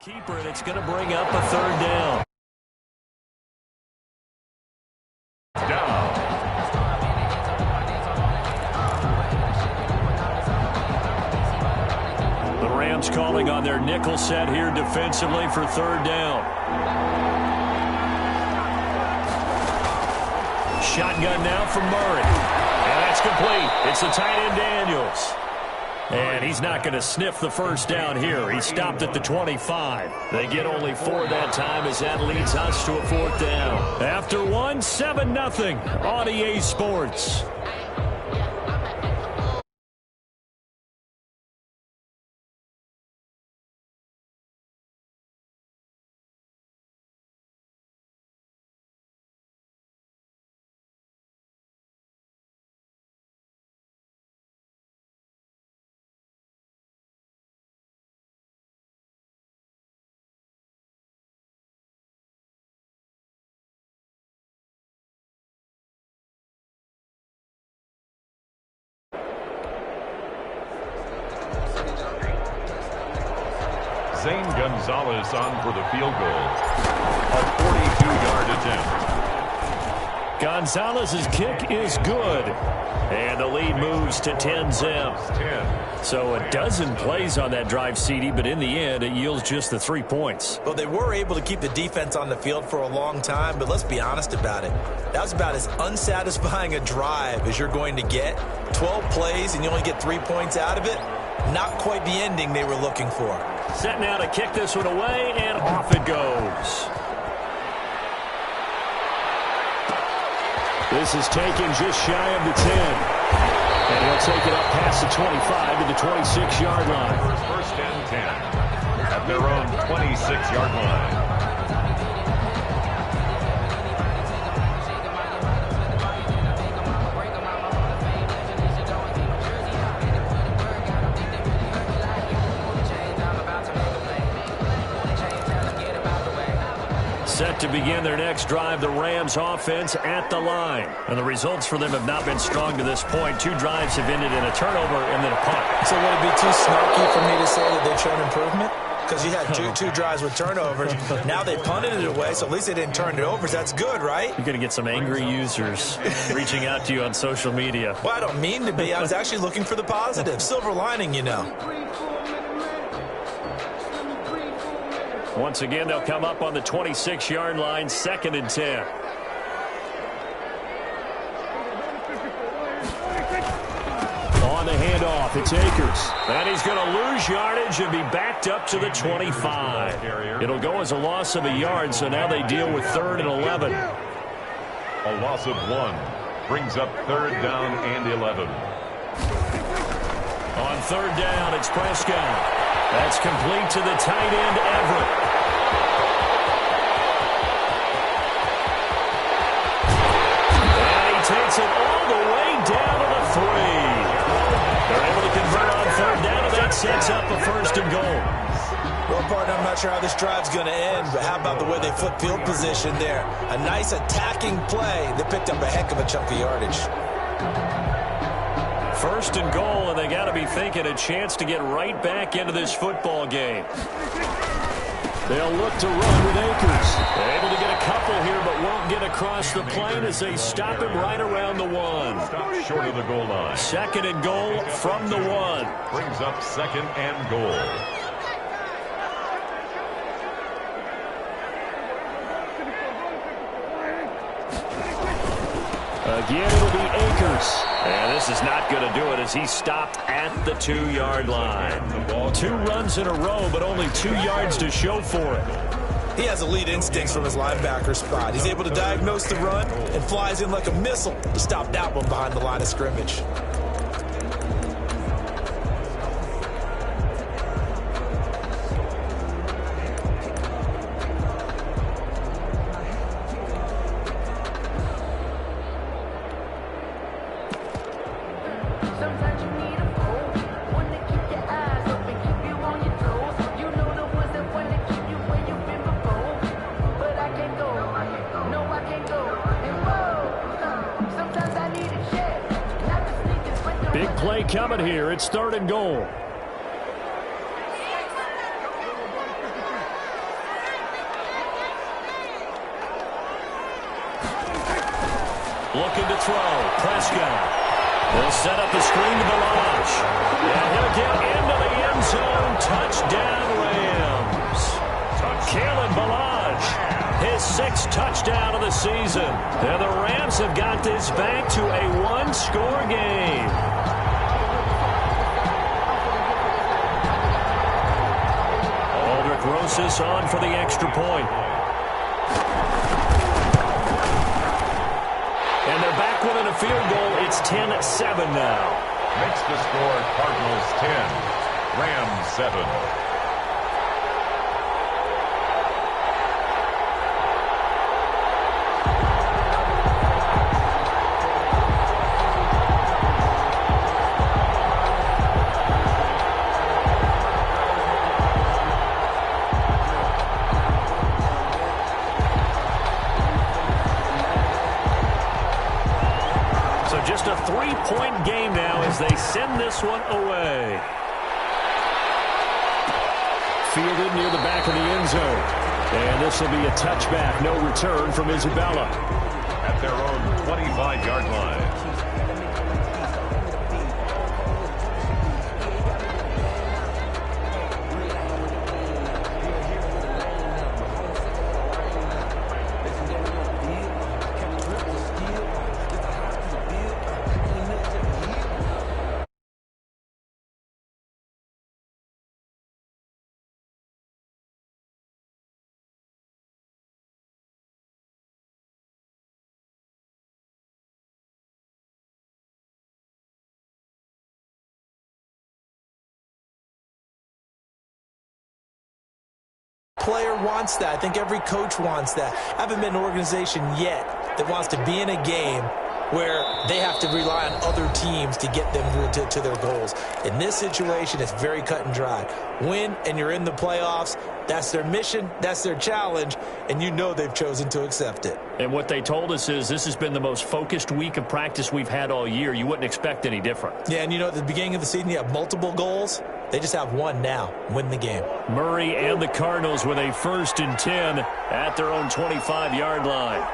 Keeper, and it's going to bring up a third down. The Rams calling on their nickel set here defensively for third down. Shotgun now from Murray. And that's complete. It's the tight end Daniels. And he's not going to sniff the first down here. He stopped at the 25. They get only 4 that time as that leads us to a fourth down. After one, 7-0 on EA Sports. Zane Gonzalez on for the field goal. A 42-yard attempt. Gonzalez's kick is good. And the lead moves to 10-0. So a dozen plays on that drive, CD, but in the end, it yields just the 3 points. Well, they were able to keep the defense on the field for a long time, but let's be honest about it. That was about as unsatisfying a drive as you're going to get. 12 plays, and you only get 3 points out of it. Not quite the ending they were looking for. Set now to kick this one away, and off it goes. This is taken just shy of the 10. And he'll take it up past the 25 to the 26-yard line. First and 10 at their own 26-yard line. Set to begin their next drive, the Rams offense at the line. And the results for them have not been strong to this point. 2 drives have ended in a turnover and then a punt. So would it be too snarky for me to say that they've shown improvement? Because you had two drives with turnovers. Now they punted it away, so at least they didn't turn it over. So that's good, right? You're going to get some angry users reaching out to you on social media. Well, I don't mean to be. I was actually looking for the positive. Silver lining, you know. Once again, they'll come up on the 26-yard line, 2nd and 10. On the handoff, it's Akers. And he's going to lose yardage and be backed up to the 25. It'll go as a loss of a yard, so now they deal with 3rd and 11. A loss of 1 brings up 3rd down and 11. On 3rd down, it's Prescott. That's complete to the tight end, Everett. And he takes it all the way down to the 3. They're able to convert on 3rd down, and that sets up a 1st and goal. Well, partner, I'm not sure how this drive's going to end, but how about the way they flip field position there? A nice attacking play. They picked up a heck of a chunk of yardage. 1st and goal, and they got to be thinking a chance to get right back into this football game. They'll look to run with Akers. They're able to get a couple here, but won't get across the plane as they stop him right around the 1. Stop short of the goal line. 2nd and goal from the 1. Brings up 2nd and goal. Again, it'll be Akers. And this is not going to do it as he stopped at the 2-yard line. 2 runs in a row, but only 2 yards to show for it. He has elite instincts from his linebacker spot. He's able to diagnose the run and flies in like a missile to stop that one behind the line of scrimmage. Big play coming here. It's 3rd and goal. Looking to throw. Prescott. They'll set up the screen to Balaj. And he'll get into the end zone. Touchdown, Rams. Kalen Balaj, his 6th touchdown of the season. And the Rams have got this back to a 1-score game. Aldrich Rosas on for the extra point. And they're back within a field goal. It's 10-7 now. Makes the score Cardinals 10, Rams 7. Just a 3-point game now as they send this one away. Fielded near the back of the end zone. And this will be a touchback. No return from Isabella. At their own 25-yard line. Player wants that. I think every coach wants that. I haven't been an organization yet that wants to be in a game where they have to rely on other teams to get them to their goals. In this situation, it's very cut and dry. Win, and you're in the playoffs. That's their mission. That's their challenge. And you know they've chosen to accept it. And what they told us is this has been the most focused week of practice we've had all year. You wouldn't expect any different. Yeah, and you know, at the beginning of the season, you have multiple goals. They just have one now. Win the game. Murray and the Cardinals with a 1st and 10 at their own 25-yard line.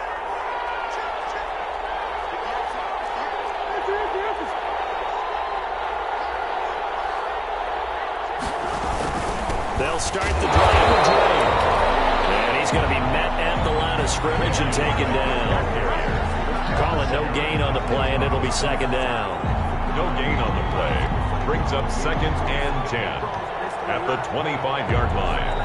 They'll start the drive with Drake. And he's going to be met at the line of scrimmage and taken down. Call it no gain on the play, and it'll be 2nd down. No gain on the play. Brings up 2nd and 10 at the 25-yard line.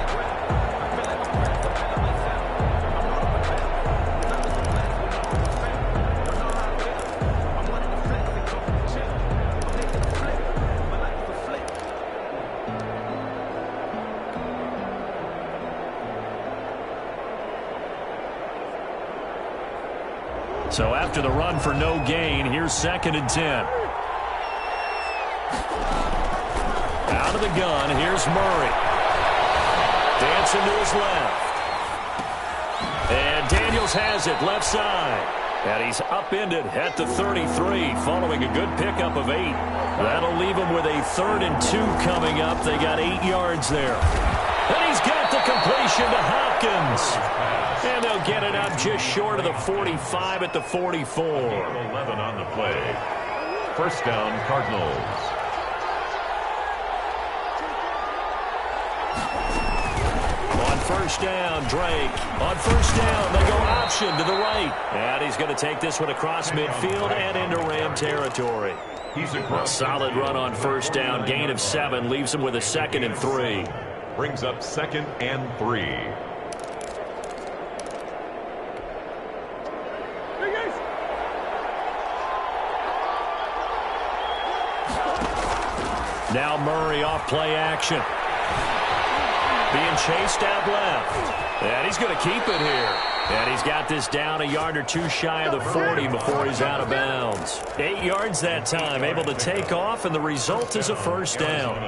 So after the run for no gain, here's 2nd and 10. Out of the gun, here's Murray. Dancing to his left. And Daniels has it, left side. And he's upended at the 33, following a good pickup of 8. That'll leave him with a 3rd and 2 coming up. They got 8 yards there. And he's got the completion to Hopkins. And they'll get it up just short of the 45 at the 44. 11 on the play. 1st down, Cardinals. On 1st down, Drake. On 1st down, they go option to the right. And he's going to take this one across midfield and into Ram territory. He's A solid run on 1st down. Gain of 7 leaves him with a 2nd and 3. Brings up 2nd and 3. Now Murray off play action. Being chased out left. And he's going to keep it here. And he's got this down a yard or 2 shy of the 40 before he's out of bounds. 8 yards that time, able to take off, and the result is a 1st down.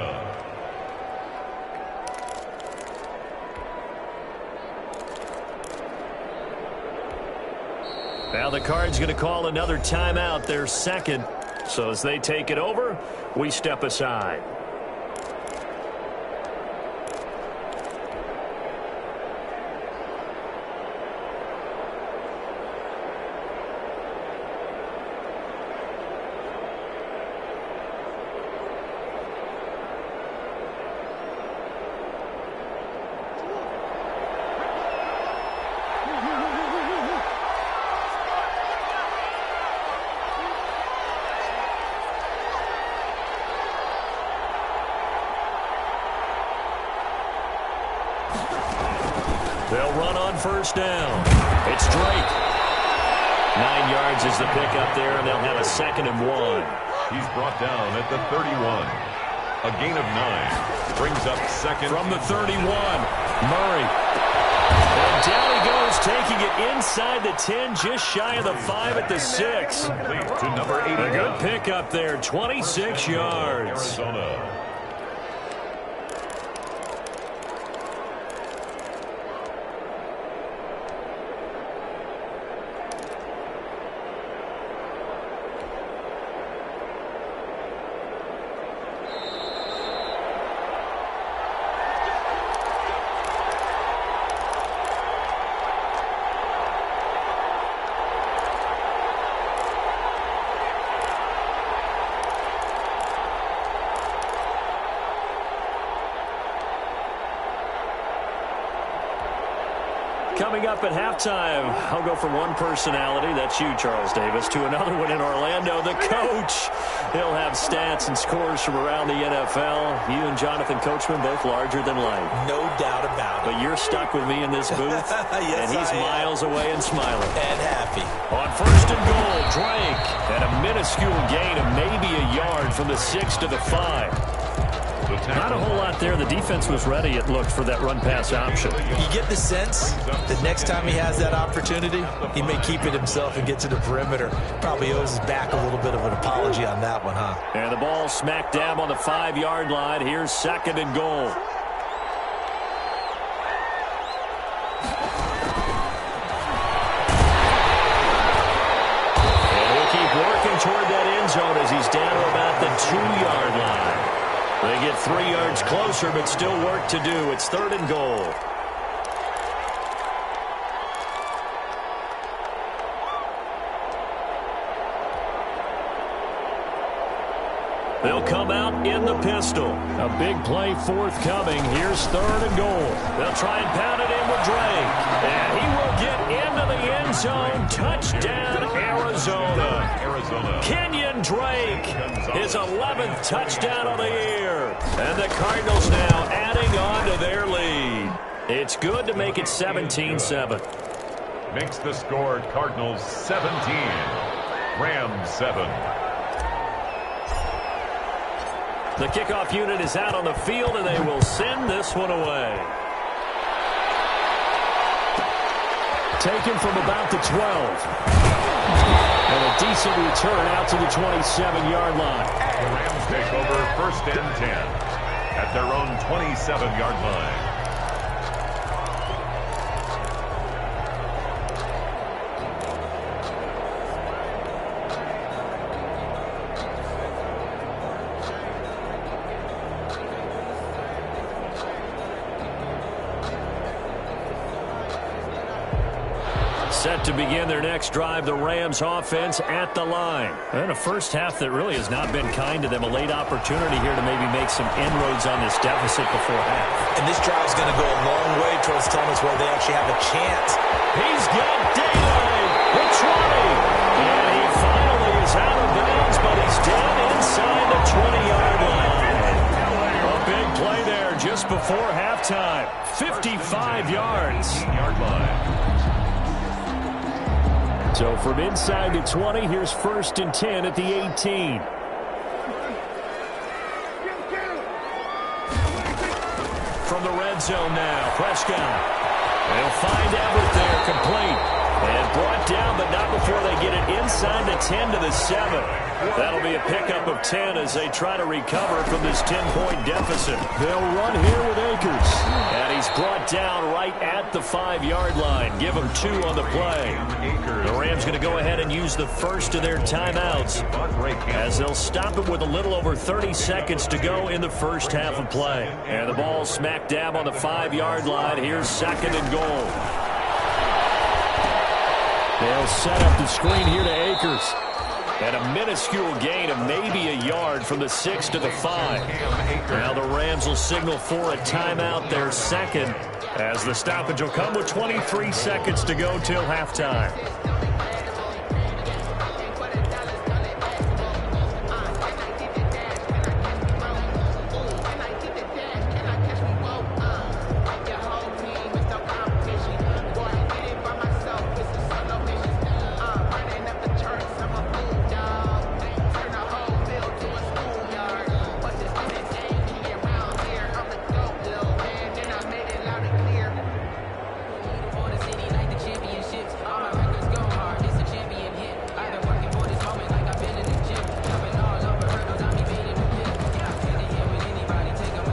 Now the Cards going to call another timeout, their 2nd. So as they take it over, we step aside. They'll run on first down. It's Drake. 9 yards is the pickup there, and they'll have a 2nd and 1. He's brought down at the 31. A gain of 9. Brings up 2nd. From the 31, Murray. And down he goes, taking it inside the 10, just shy of the 5 at the 6. To number 8. A good pickup there, 26 yards. Arizona. Coming up at halftime, I'll go from one personality, that's you, Charles Davis, to another one in Orlando, the coach. He'll have stats and scores from around the NFL. You and Jonathan Coachman, both larger than life. No doubt about it. But you're stuck with me in this booth, yes, and he's miles away and smiling. And happy. On 1st and goal, Drake at a minuscule gain of maybe a yard from the 6 to the 5. Not a whole lot there. The defense was ready, it looked, for that run-pass option. You get the sense that next time he has that opportunity, he may keep it himself and get to the perimeter. Probably owes his back a little bit of an apology on that one, huh? And the ball smack dab on the 5-yard line. Here's 2nd and goal. And he'll keep working toward that end zone as he's down to about the 2-yard line. They get 3 yards closer, but still work to do. It's 3rd and goal. They'll come out in the pistol. A big play forthcoming. Here's 3rd and goal. They'll try and pound it in with Drake. And he will get into the end zone. Touchdown, Arizona. Kenyon Drake, his 11th touchdown of the year. And the Cardinals now adding on to their lead. It's good to make it 17-7. Makes the score Cardinals 17. Rams 7. The kickoff unit is out on the field, and they will send this one away. Taken from about the 12. And a decent return out to the 27-yard line. The Rams take over 1st and 10 at their own 27-yard line. Set to begin their next drive, the Rams offense at the line. And a first half that really has not been kind to them. A late opportunity here to maybe make some inroads on this deficit before half. And this drive is going to go a long way towards telling us where they actually have a chance. He's got daylight. The 20. And he finally is out of bounds, but he's down inside the 20-yard line. A big play there just before halftime. 55 yards. 18-yard line. So from inside the 20, here's 1st and 10 at the 18. From the red zone now, Prescott. They'll find Everett there, complete. And brought down, but not before they get it inside the 10 to the 7. That'll be a pickup of 10 as they try to recover from this 10-point deficit. They'll run here with Akers. And he's brought down right at the 5-yard line. Give him 2 on the play. The Rams going to go ahead and use the first of their timeouts as they'll stop it with a little over 30 seconds to go in the first half of play. And the ball smack dab on the 5-yard line. Here's 2nd and goal. They'll set up the screen here to Akers. And a minuscule gain of maybe a yard from the 6 to the 5. Now the Rams will signal for a timeout, their 2nd, as the stoppage will come with 23 seconds to go till halftime.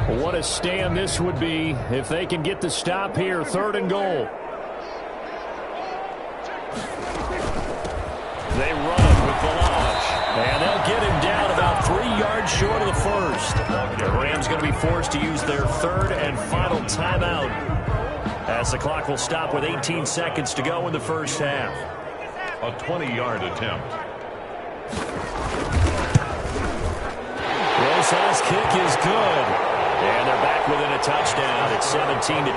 What a stand this would be if they can get the stop here. 3rd and goal. They run it with Velage. And they'll get him down about 3 yards short of the first. The Rams going to be forced to use their 3rd and final timeout, as the clock will stop with 18 seconds to go in the first half. A 20-yard attempt. Rosa's kick is good. And they're back within a touchdown. It's 17-10.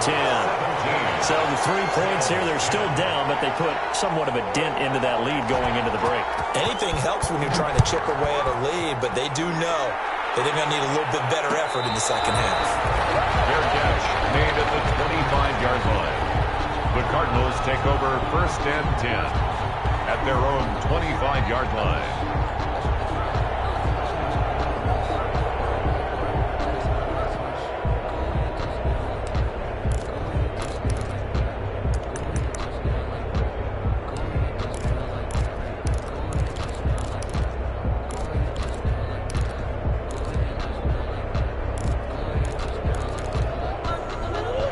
So the 3 points here, they're still down, but they put somewhat of a dent into that lead going into the break. Anything helps when you're trying to chip away at a lead, but they do know that they're going to need a little bit better effort in the second half. Fair catch made at the 25-yard line. The Cardinals take over 1st and 10 at their own 25-yard line.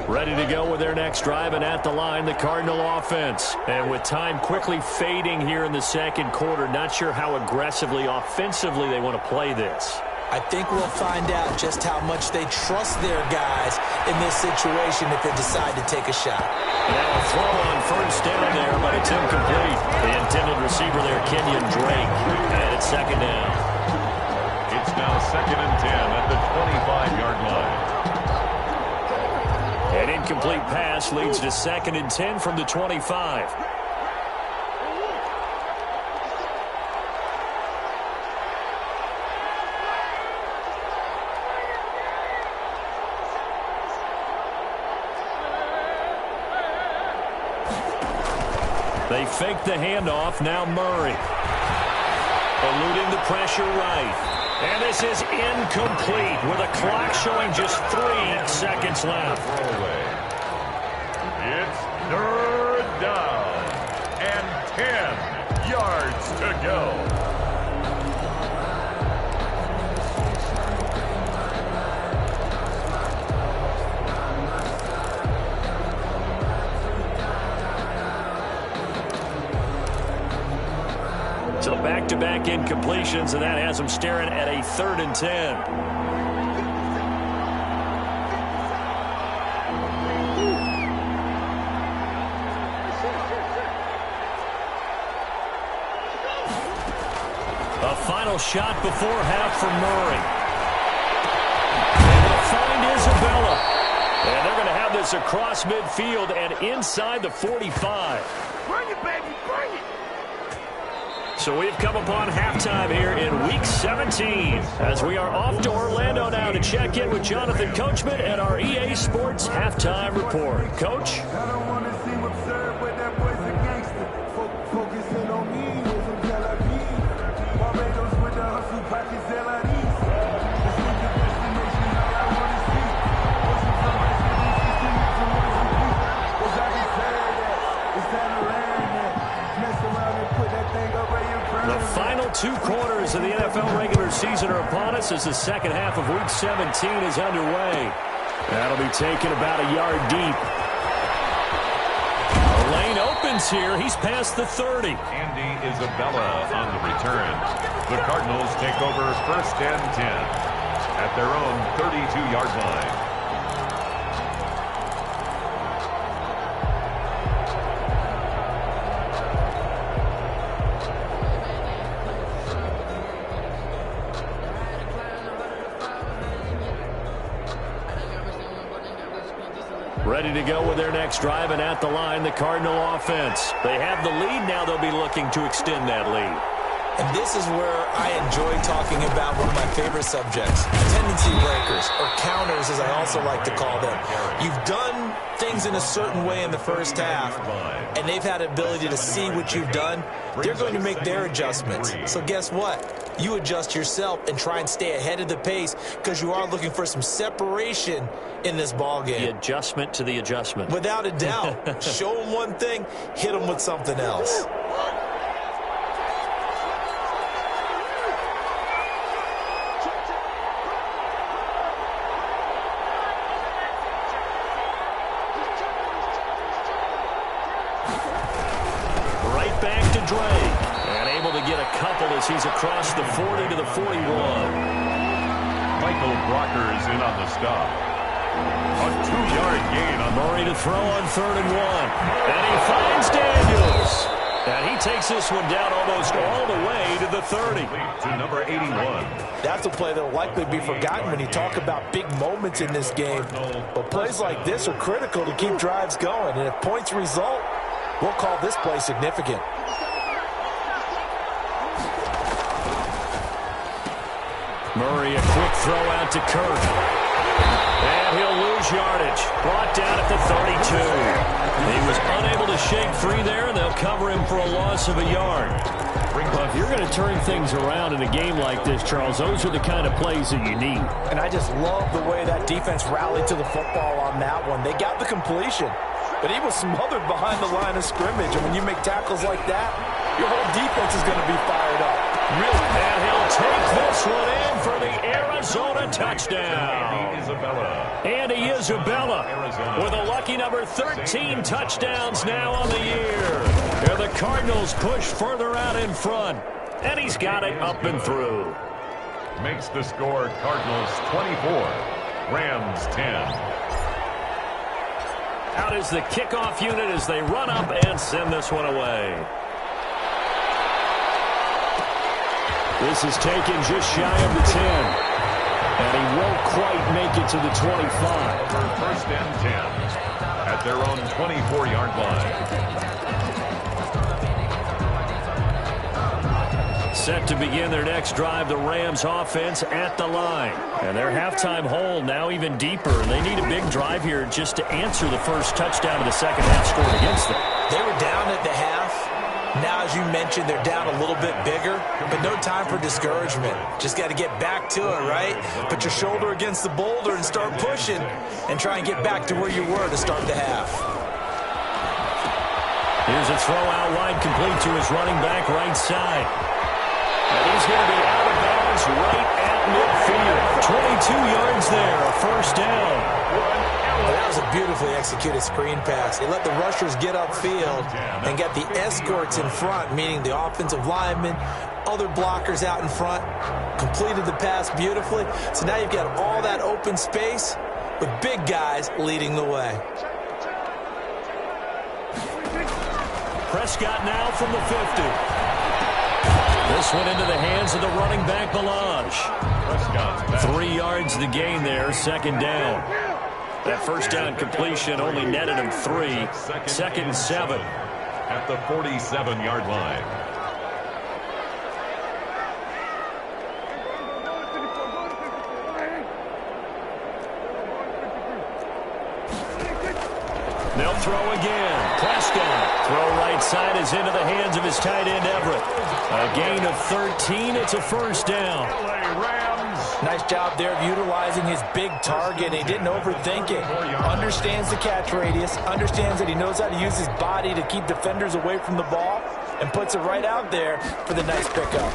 Ready to go with their next drive, and at the line, the Cardinal offense. And with time quickly fading here in the second quarter, not sure how aggressively, offensively they want to play this. I think we'll find out just how much they trust their guys in this situation if they decide to take a shot. Now a throw on 1st down there, but it's incomplete. The intended receiver there, Kenyon Drake, and it's 2nd down. It's now 2nd and 10 at the 25-yard line. An incomplete pass leads to 2nd and 10 from the 25. They fake the handoff. Now Murray. Eluding the pressure right. And this is incomplete with a clock showing just 3 seconds left. It's 3rd down and 10 yards to go. So back-to-back incompletions, and that has them staring at a 3rd and 10. A final shot before half for Murray. And they'll find Isabella. And they're going to have this across midfield and inside the 45. Bring it, baby, bring it. So we've come upon halftime here in Week 17 as we are off to Orlando now to check in with Jonathan Coachman at our EA Sports Halftime Report. Coach? I don't want to seem absurd, but that boy's a gangster. Focusing on me, was in Tel Aviv. Barbados with the hustle, pockets LIDs. This is the destination that I want to see. Wasn't from my city, from once a week. Was I deserve that? It's time to learn that. Mess around and put that thing up where you burn. The final 2 quarters of the NFL regular season are upon us as the second half of Week 17 is underway. That'll be taken about a yard deep. The lane opens here. He's past the 30. Andy Isabella on the return. The Cardinals take over 1st and 10 at their own 32-yard line. Ready to go with their next drive, and at the line, the Cardinal offense. They have the lead. Now they'll be looking to extend that lead. And this is where I enjoy talking about one of my favorite subjects, tendency breakers, or counters as I also like to call them. You've done things in a certain way in the first half, and they've had the ability to see what you've done. They're going to make their adjustments. So guess what? You adjust yourself and try and stay ahead of the pace because you are looking for some separation in this ball game. The adjustment to the adjustment. Without a doubt. Show them one thing, hit them with something else. Drake. And able to get a couple as he's across the 40 to the 41. Michael Brockers in on the stop. A 2-yard gain on Murray to throw on 3rd and 1. And he finds Daniels. And he takes this one down almost all the way to the 30. to number 81. That's a play that will likely be forgotten when you talk about big moments in this game. But plays like this are critical to keep drives going. And if points result, we'll call this play significant. Murray, a quick throw out to Kirk. And he'll lose yardage. Brought down at the 32. He was unable to shake free there, and they'll cover him for a loss of a yard. Well, if you're going to turn things around in a game like this, Charles, those are the kind of plays that you need. And I just love the way that defense rallied to the football on that one. They got the completion, but he was smothered behind the line of scrimmage. And when you make tackles like that, your whole defense is going to be fired up. Really? And he'll take this one in for the Arizona touchdown. Andy Isabella with a lucky number 13 touchdowns now on the year. And the Cardinals push further out in front. And he's got it up and through. Makes the score Cardinals 24, Rams 10. Out is the kickoff unit as they run up and send this one away. This is taken just shy of the 10. And he won't quite make it to the 25. For 1st and 10 at their own 24-yard line. Set to begin their next drive, the Rams offense at the line. And their halftime hole now even deeper. They need a big drive here just to answer the first touchdown of the second half scored against them. They were down at the half. Now, as you mentioned, they're down a little bit bigger, but no time for discouragement. Just got to get back to it, right? Put your shoulder against the boulder and start pushing and try and get back to where you were to start the half. Here's a throw out wide, complete to his running back right side. And he's going to be out of bounds right at midfield. 22 yards there, a first down. Well, that was a beautifully executed screen pass. They let the rushers get upfield and got the escorts in front, meaning the offensive linemen, other blockers out in front, completed the pass beautifully. So now you've got all that open space with big guys leading the way. Prescott now from the 50. This one into the hands of the running back, Balaj. 3 yards the gain there, second down. That first down completion only netted him 3. Second and 7. At the 47-yard line. They'll throw again. Prescott. Throw right side is into the hands of his tight end, Everett. A gain of 13. It's a first down. Nice job there of utilizing his big target. He didn't overthink it. Understands the catch radius. Understands that he knows how to use his body to keep defenders away from the ball. And puts it right out there for the nice pickup.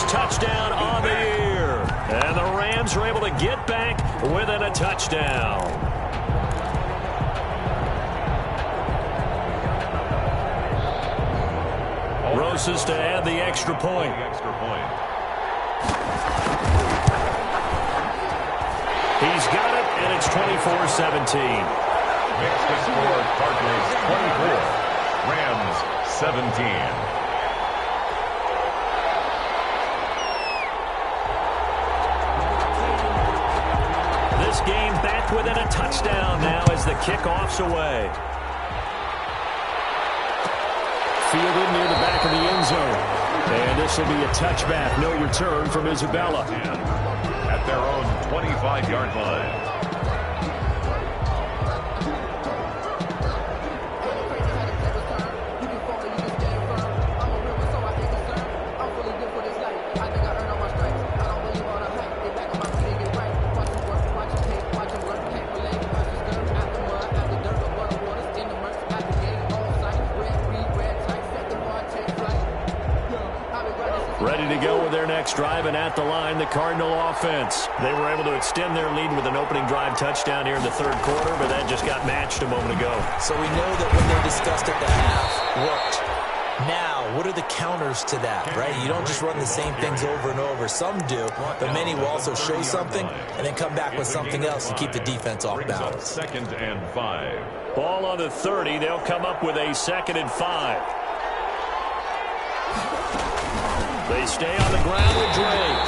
Touchdown on the year. And the Rams are able to get back within a touchdown. Rosas to add the extra point. He's got it, and it's 24-17. Makes the score Cardinals 24, Rams 17. Game back within a touchdown now as the kickoff's away. Fielded near the back of the end zone. And this will be a touchback. No return from Isabella. At their own 25-yard line. ready to go with their next drive, and at the line, the Cardinal offense. They were able to extend their lead with an opening drive touchdown here in the third quarter, but that just got matched a moment ago. So we know that when they're discussed at the half, worked. Now, what are the counters to that, right? You don't just run the same things over and over. Some do, but many will also show something and then come back with something else to keep the defense off balance. 2nd and 5. Ball on the 30. They'll come up with a 2nd and 5. They stay on the ground with Drake.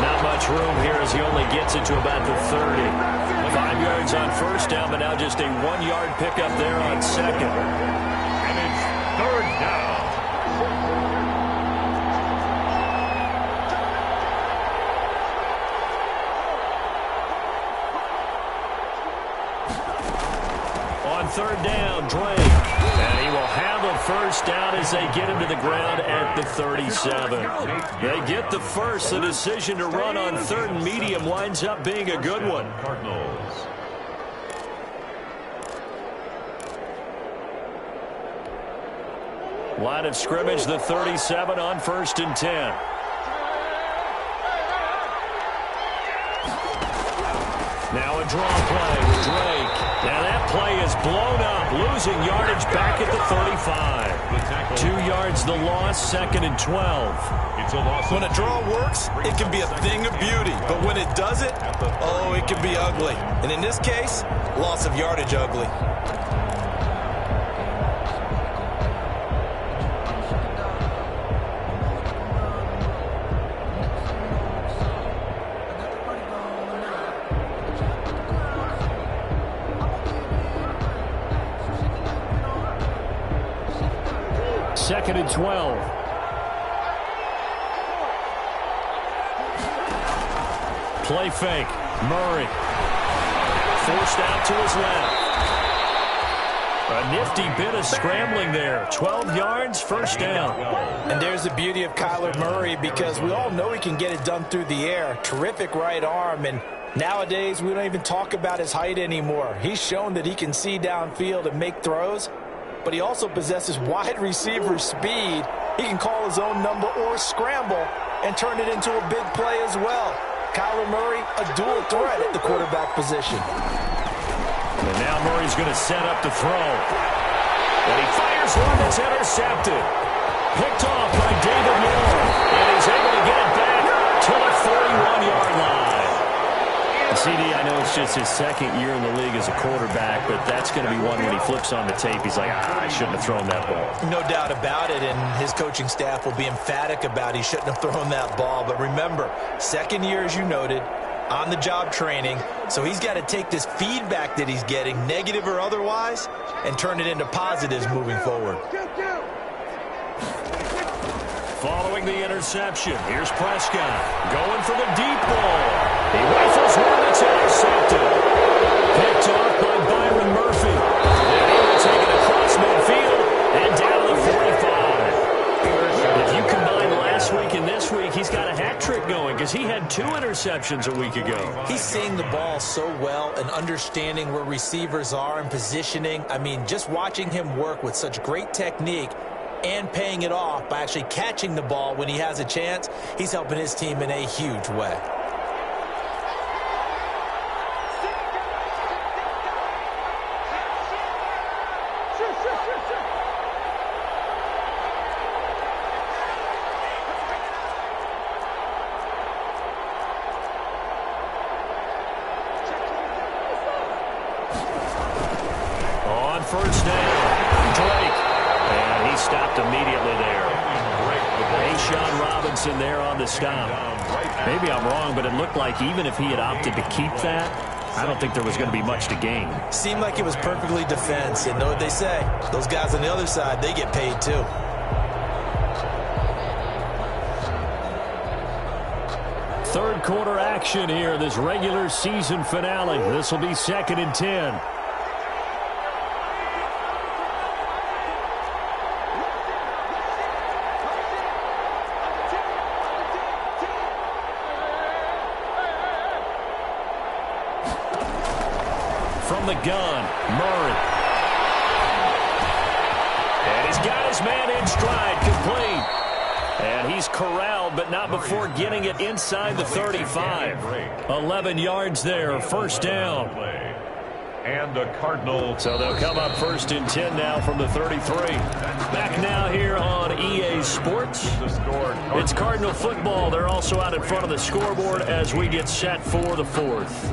Not much room here as he only gets it to about the 30. 5 yards on first down, but now just a 1-yard pickup there on second. And it's 3rd down. On 3rd down, Drake. And he will have a first down as they get him to the ground at the 37. They get the first. The decision to run on 3rd and medium winds up being a good one. Cardinals. Line of scrimmage, the 37 on 1st and 10. Now a draw play with Drake. Now that play is blown up, losing yardage back at the 35. 2 yards the loss, 2nd and 12. It's a loss. When a draw works, it can be a thing of beauty. But when it doesn't, oh, it can be ugly. And in this case, loss of yardage ugly. Second and 12. Play fake. Murray. Forced out to his left. A nifty bit of scrambling there. 12 yards, first down. And there's the beauty of Kyler Murray, because we all know he can get it done through the air. Terrific right arm, and nowadays we don't even talk about his height anymore. He's shown that he can see downfield and make throws, but he also possesses wide receiver speed. He can call his own number or scramble and turn it into a big play as well. Kyler Murray, a dual threat at the quarterback position. And now Murray's going to set up to throw. And he fires one that's intercepted. Picked off by David Moore. And he's able to get it back to the 41-yard line. CD, I know it's just his 2nd year in the league as a quarterback, but that's going to be one when he flips on the tape. He's like, I shouldn't have thrown that ball. No doubt about it, and his coaching staff will be emphatic about he shouldn't have thrown that ball. But remember, 2nd year, as you noted, on-the-job training, so he's got to take this feedback that he's getting, negative or otherwise, and turn it into positives moving forward. Following the interception, here's Prescott going for the deep ball. He rifles one that's intercepted. Picked off by Byron Murphy. And he will take it across midfield and down to the 45. If you combine last week and this week, he's got a hat trick going because he had 2 interceptions a week ago. He's seeing the ball so well and understanding where receivers are and positioning. I mean, just watching him work with such great technique and paying it off by actually catching the ball when he has a chance, he's helping his team in a huge way. On first down, Drake. And he stopped immediately there. A'Shawn Robinson there on the stop. Maybe I'm wrong, but it looked like even if he had opted to keep that, I don't think there was going to be much to gain. Seemed like it was perfectly defense. And know what they say? Those guys on the other side, they get paid too. Third quarter action here, this regular season finale. This will be 2nd and 10. From the gun, Murray. And he's got his man in stride, complete. And he's corralled, but not before getting it inside the 35. 11 yards there, first down. And a Cardinal. So they'll come up first and 10 now from the 33. Back now here on EA Sports. It's Cardinal football. They're also out in front of the scoreboard as we get set for the fourth.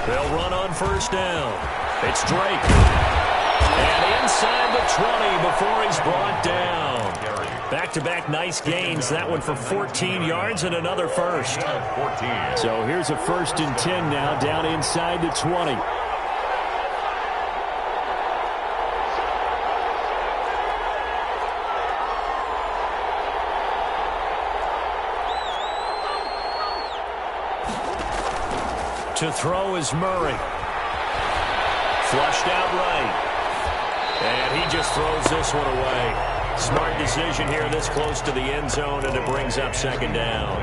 They'll run on first down. It's Drake. And inside the 20 before he's brought down. Back-to-back nice gains. That one for 14 yards and another first. So here's a first and 10 now down inside the 20. To throw is Murray. Flushed out right. And he just throws this one away. Smart decision here this close to the end zone, and it brings up second down.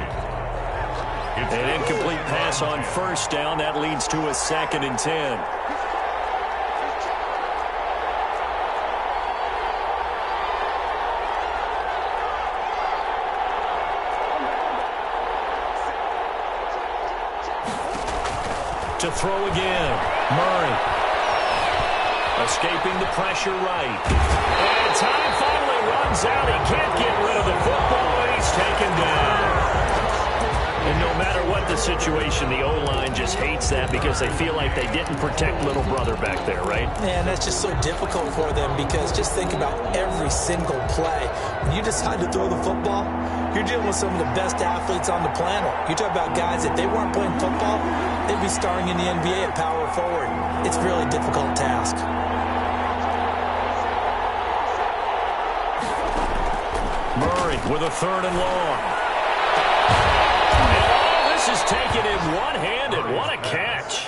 An incomplete pass on first down. That leads to a second and 10. To throw again, Murray. Escaping the pressure right. And time finally runs out. He can't get rid of the football, and he's taken down. And no matter what the situation, the O-line just hates that because they feel like they didn't protect little brother back there, right? Man, that's just so difficult for them because just think about every single play. When you decide to throw the football, you're dealing with some of the best athletes on the planet. You talk about guys, if they weren't playing football, they'd be starring in the NBA at power forward. It's a really difficult task. Murray with a third and long. And all this is taken in one-handed. What a catch.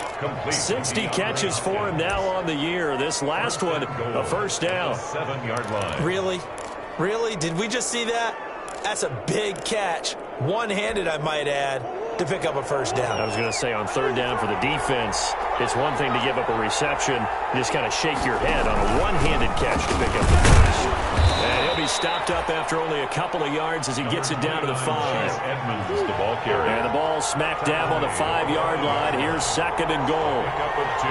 60 catches for him now on the year. This last one, a first down. 7-yard line. Really? Really? Did we just see that? That's a big catch. One-handed, I might add, to pick up a first down. I was going to say on third down for the defense, it's one thing to give up a reception. You just kind of shake your head on a one-handed catch to pick up the first. And he'll be stopped up after only a couple of yards as he gets it down to the 5. Edmonds is the ball carrier. And the ball smack dab on the 5-yard line. Here's second and goal. Pickup of 2.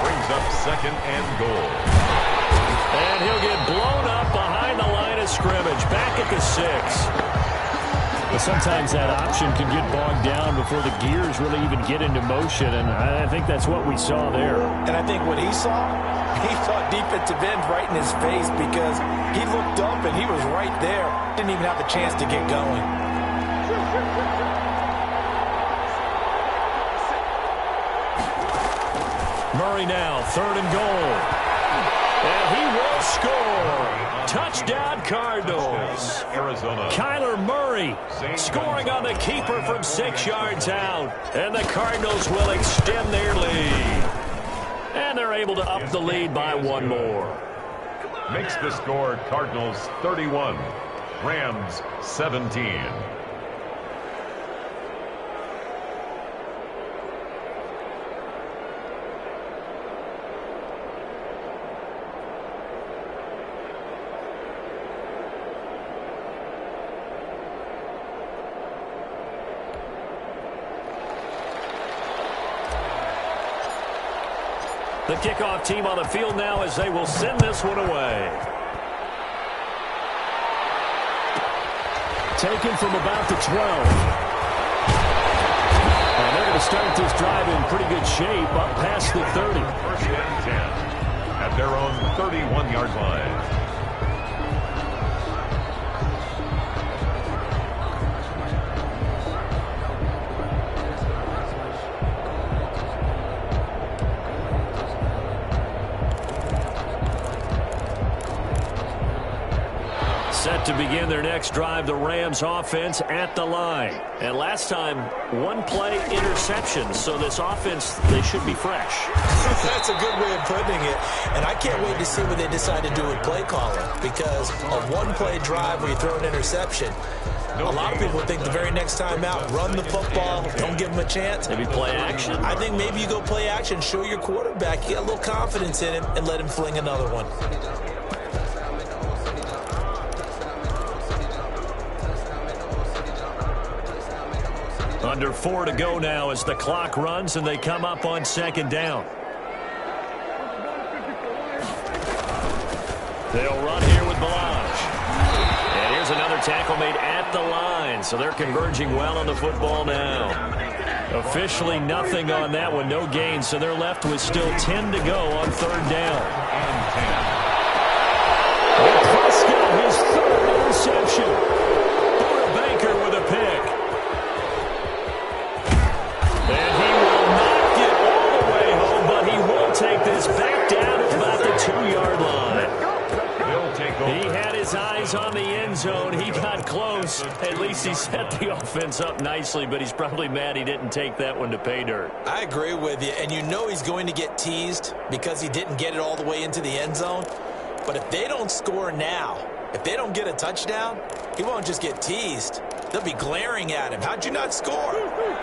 Brings up second and goal. And he'll get blown up behind the line of scrimmage. Back at the 6. But sometimes that option can get bogged down before the gears really even get into motion, and I think that's what we saw there. And I think what he saw defensive end right in his face because he looked up and he was right there. Didn't even have the chance to get going. Murray now, third and goal. And he will score. Touchdown, Cardinals. Arizona. Kyler Murray scoring on the keeper from 6 yards out. And the Cardinals will extend their lead. And they're able to up the lead by one more. Makes the score Cardinals 31, Rams 17. The kickoff team on the field now as they will send this one away. Taken from about the 12. And they're going to start this drive in pretty good shape up past the 30. First and 10 at their own 31-yard line. Set to begin their next drive, the Rams offense at the line. And last time, one-play interception. So this offense, they should be fresh. That's a good way of putting it. And I can't wait to see what they decide to do with play calling. Because a one-play drive where you throw an interception, a lot of people think the very next time out, run the football, don't give them a chance. Maybe play action? I think maybe you go play action, show your quarterback, you got a little confidence in him, and let him fling another one. Under 4 to go now as the clock runs and they come up on second down. They'll run here with Balaj. And here's another tackle made at the line. So they're converging well on the football now. Officially nothing on that one. No gain. So they're left with still 10 to go on third down. And Prescott, his third interception. Buda Baker with a pick. And he will not get all the way home, but he will take this back down at about the 2-yard line. He had his eyes on the end zone. He got close. At least he set the offense up nicely, but he's probably mad he didn't take that one to pay dirt. I agree with you, and you know he's going to get teased because he didn't get it all the way into the end zone. But if they don't score now, if they don't get a touchdown, he won't just get teased. They'll be glaring at him. How'd you not score?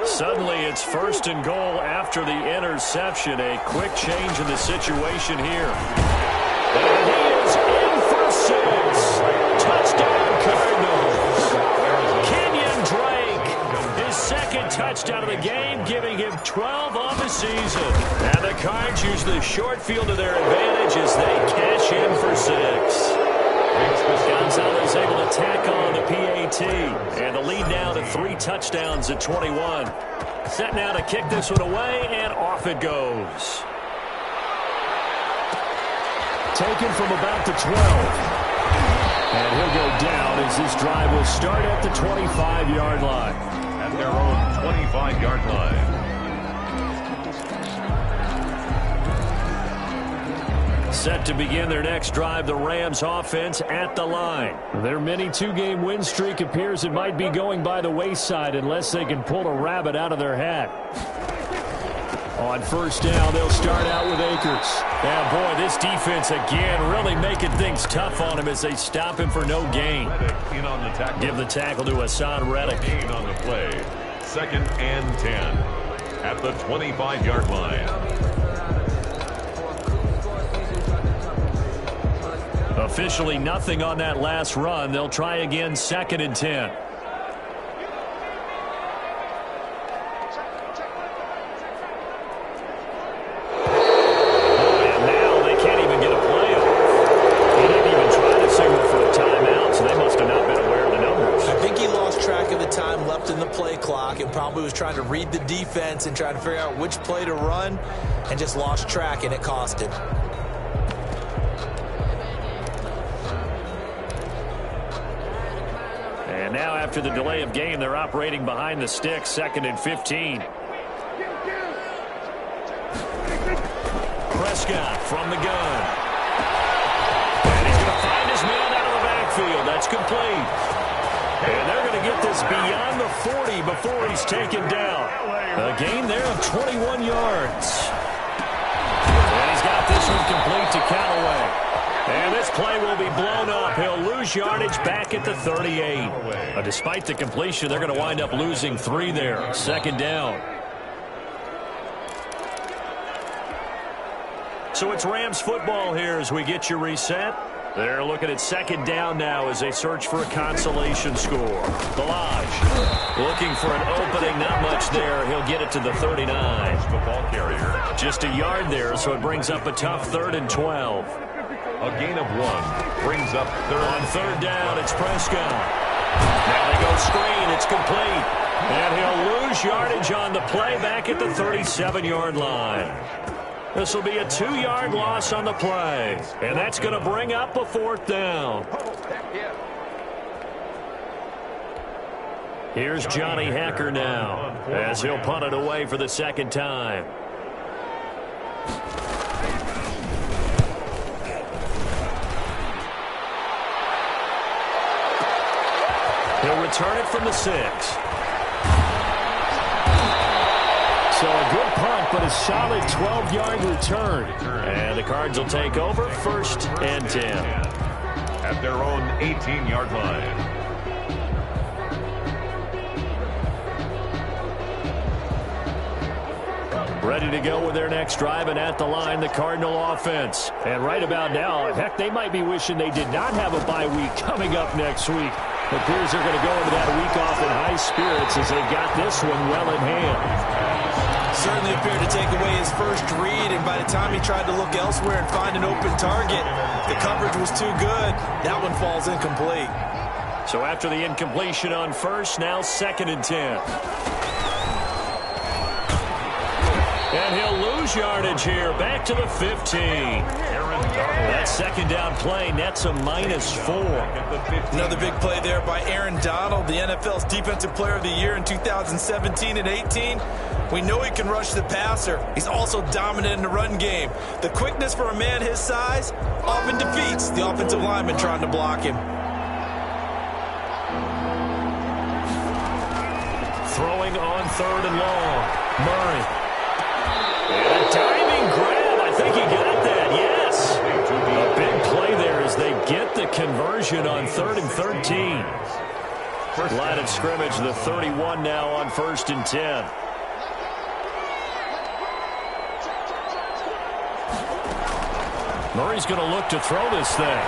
Suddenly it's first and goal after the interception. A quick change in the situation here. And he is in for 6. Touchdown Cardinals. Kenyon Drake, his second touchdown of the game, giving him 12 on the season. And the Cards use the short field to their advantage as they cash in for 6. Gonzalez able to tack on the PAT. And the lead now to 3 touchdowns at 21. Set now to kick this one away, and off it goes. Taken from about the 12. And he'll go down as this drive will start at the 25-yard line. At their own 25-yard line. Set to begin their next drive, the Rams offense at the line. Their mini 2-game win streak appears it might be going by the wayside unless they can pull a rabbit out of their hat. On first down, they'll start out with Akers. And boy, this defense again really making things tough on him as they stop him for no gain. Give the tackle to Hassan Reddick. Gain on the play. 2nd and 10 at the 25-yard line. Officially nothing on that last run. They'll try again 2nd and 10. And now they can't even get a play off. He didn't even try to signal for a timeout, so they must have not been aware of the numbers. I think he lost track of the time left in the play clock and probably was trying to read the defense and trying to figure out which play to run and just lost track, and it cost him. And now after the delay of game, they're operating behind the sticks, 2nd and 15. Prescott from the gun. And he's going to find his man out of the backfield. That's complete. And they're going to get this beyond the 40 before he's taken down. A gain there of 21 yards. And he's got this one complete to Callaway. And this play will be blown up. He'll lose yardage back at the 38. Despite the completion, they're going to wind up losing 3 there. 2nd down. So it's Rams football here as we get you reset. They're looking at 2nd down now as they search for a consolation score. Balaj looking for an opening. Not much there. He'll get it to the 39. The ball carrier. Just a yard there, so it brings up a tough 3rd and 12. A gain of 1 brings up 3rd. On 3rd down, it's Prescott. Now they go screen. It's complete. And he'll lose yardage on the play back at the 37-yard line. This will be a 2-yard loss on the play. And that's going to bring up a 4th down. Here's Johnny Hacker now as he'll punt it away for the 2nd time. He'll return it from the 6. So a good punt, but a solid 12-yard return. And the Cards will take over 1st and 10. At their own 18-yard line. Ready to go with their next drive, and at the line, the Cardinal offense. And right about now, heck, they might be wishing they did not have a bye week coming up next week. It appears they're going to go into that week off in high spirits as they got this one well in hand. Certainly appeared to take away his first read, and by the time he tried to look elsewhere and find an open target, the coverage was too good. That one falls incomplete. So after the incompletion on 1st, now 2nd and 10. And he'll lose yardage here. Back to the 15. That 2nd down play nets a -4. Another big play there by Aaron Donald, the NFL's Defensive Player of the Year in 2017 and 18. We know he can rush the passer. He's also dominant in the run game. The quickness for a man his size often defeats the offensive lineman trying to block him. Throwing on 3rd and long. Murray. And a diving grab. I think he got that, yes. A big play there as they get the conversion on 3rd and 13. Line of scrimmage, the 31 now on 1st and 10. Murray's going to look to throw this thing.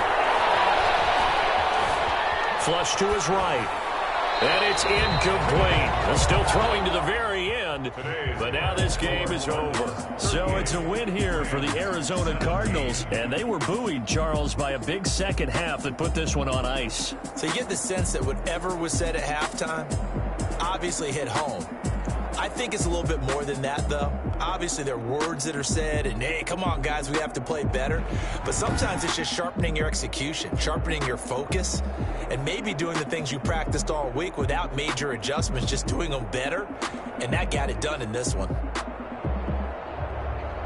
Flush to his right. And it's incomplete. They're still throwing to the very end, but now this game is over. So it's a win here for the Arizona Cardinals, and they were buoyed, Charles, by a big second half that put this one on ice. So you get the sense that whatever was said at halftime obviously hit home. I think it's a little bit more than that, though. Obviously, there are words that are said, and, hey, come on, guys, we have to play better. But sometimes it's just sharpening your execution, sharpening your focus, and maybe doing the things you practiced all week without major adjustments, just doing them better. And that got it done in this one.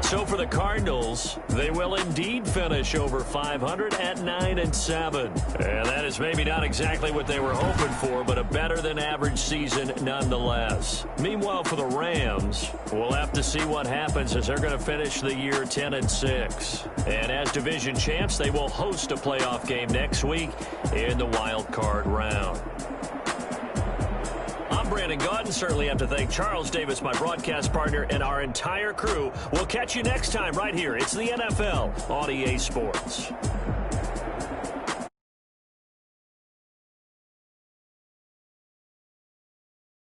So for the Cardinals, they will indeed finish over 500 at 9-7. And that is maybe not exactly what they were hoping for, but a better-than-average season nonetheless. Meanwhile, for the Rams, we'll have to see what happens as they're going to finish the year 10-6. And as division champs, they will host a playoff game next week in the wild card round. I'm Brandon Gaudin. Certainly have to thank Charles Davis, my broadcast partner, and our entire crew. We'll catch you next time right here. It's the NFL on EA Sports.